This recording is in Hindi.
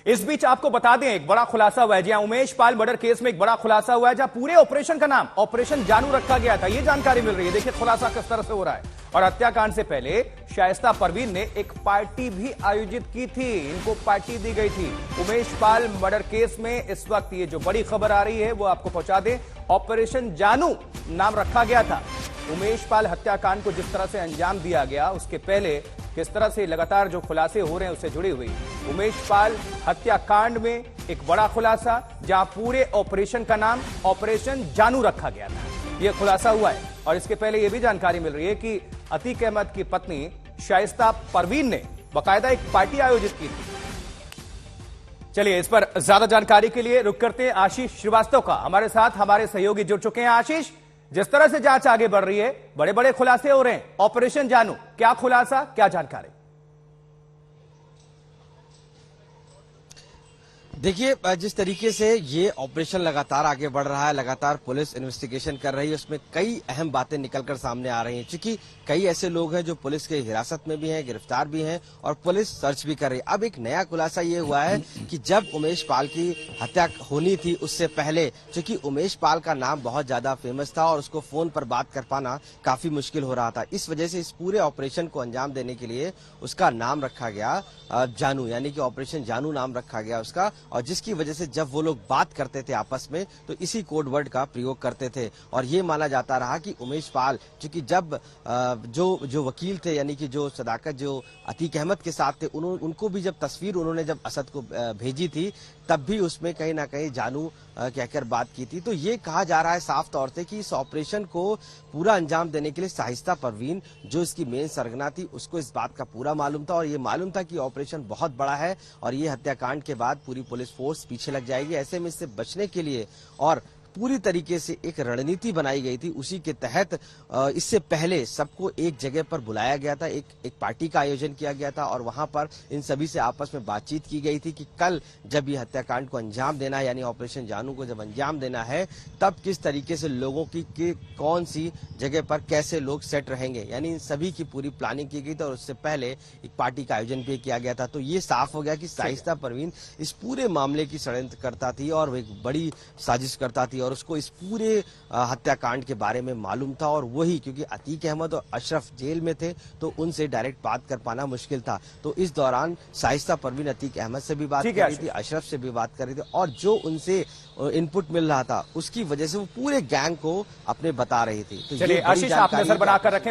इस बीच आपको बता दें एक बड़ा खुलासा हुआ है, जहां उमेश पाल मर्डर केस में एक बड़ा खुलासा हुआ है, जहां पूरे ऑपरेशन का नाम ऑपरेशन जानू रखा गया था। यह जानकारी मिल रही है। देखिए खुलासा किस तरह से हो रहा है। और हत्याकांड से पहले शाइस्ता परवीन ने एक पार्टी भी आयोजित की थी, इनको पार्टी दी गई थी। उमेश पाल मर्डर केस में इस वक्त ये जो बड़ी खबर आ रही है वो आपको पहुंचा दें। ऑपरेशन जानू नाम रखा गया था। उमेश पाल हत्याकांड को जिस तरह से अंजाम दिया गया, उसके पहले किस तरह से लगातार जो खुलासे हो रहे हैं उससे जुड़ी हुई उमेश पाल हत्याकांड में एक बड़ा खुलासा, जहां पूरे ऑपरेशन का नाम ऑपरेशन जानू रखा गया था, यह खुलासा हुआ है। और इसके पहले यह भी जानकारी मिल रही है कि अतीक अहमद की पत्नी शाइस्ता परवीन ने बाकायदा एक पार्टी आयोजित की थी। चलिए इस पर ज्यादा जानकारी के लिए रुक करते हैं आशीष श्रीवास्तव का। हमारे साथ हमारे सहयोगी जुड़ चुके हैं। आशीष, जिस तरह से जांच आगे बढ़ रही है, बड़े बड़े खुलासे हो रहे हैं, ऑपरेशन जानू, क्या खुलासा, क्या जानकारी? देखिए, जिस तरीके से ये ऑपरेशन लगातार आगे बढ़ रहा है, लगातार पुलिस इन्वेस्टिगेशन कर रही है, उसमें कई अहम बातें निकलकर सामने आ रही हैं। क्योंकि कई ऐसे लोग हैं जो पुलिस के हिरासत में भी हैं, गिरफ्तार भी हैं और पुलिस सर्च भी कर रही है। अब एक नया खुलासा ये हुआ है कि जब उमेश पाल की हत्या होनी थी, उससे पहले चूंकि उमेश पाल का नाम बहुत ज्यादा फेमस था और उसको फोन पर बात कर पाना काफी मुश्किल हो रहा था। इस वजह से इस पूरे ऑपरेशन को अंजाम देने के लिए उसका नाम रखा गया जानू, यानी कि ऑपरेशन जानू नाम रखा गया उसका। और जिसकी वजह से जब वो लोग बात करते थे आपस में तो इसी कोड वर्ड का प्रयोग करते थे। और ये माना जाता रहा कि उमेश पाल, चूंकि जब जो वकील थे, यानी कि जो सदाकत जो अतीक अहमद के साथ थे, उनको भी जब तस्वीर उन्होंने जब असद को भेजी थी, तब भी उसमें कहीं ना कहीं जानू कहकर बात की थी। तो ये कहा जा रहा है साफ तौर से कि इस ऑपरेशन को पूरा अंजाम देने के लिए शाइस्ता परवीन, जो इसकी मेन सरगना थी, उसको इस बात का पूरा मालूम था। और ये मालूम था कि ऑपरेशन बहुत बड़ा है और ये हत्याकांड के बाद पूरी पुलिस फोर्स पीछे लग जाएगी। ऐसे में इससे बचने के लिए और पूरी तरीके से एक रणनीति बनाई गई थी। उसी के तहत इससे पहले सबको एक जगह पर बुलाया गया था, एक पार्टी का आयोजन किया गया था और वहां पर इन सभी से आपस में बातचीत की गई थी कि कल जब ये हत्याकांड को अंजाम देना है, यानी ऑपरेशन जानू को जब अंजाम देना है, तब किस तरीके से लोगों की कौन सी जगह पर कैसे लोग सेट रहेंगे, यानी इन सभी की पूरी प्लानिंग की गई थी। और उससे पहले एक पार्टी का आयोजन भी किया गया था। तो ये साफ हो गया कि शाइस्ता परवीन इस पूरे मामले की षड्यंत्रकर्ता थी और एक बड़ी साजिशकर्ता थी और उसको इस पूरे हत्याकांड के बारे में मालूम था। और वही, क्योंकि अतीक अहमद और अशरफ जेल में थे तो उनसे डायरेक्ट बात कर पाना मुश्किल था। तो इस दौरान शाइस्ता परवीन अतीक अहमद से भी बात कर रही थी, अशरफ से भी बात कर रही थी और जो उनसे इनपुट मिल रहा था उसकी वजह से वो पूरे गैंग को अपने बता रही थी। तो चलिए आशीष, आप नजर बनाकर रखें।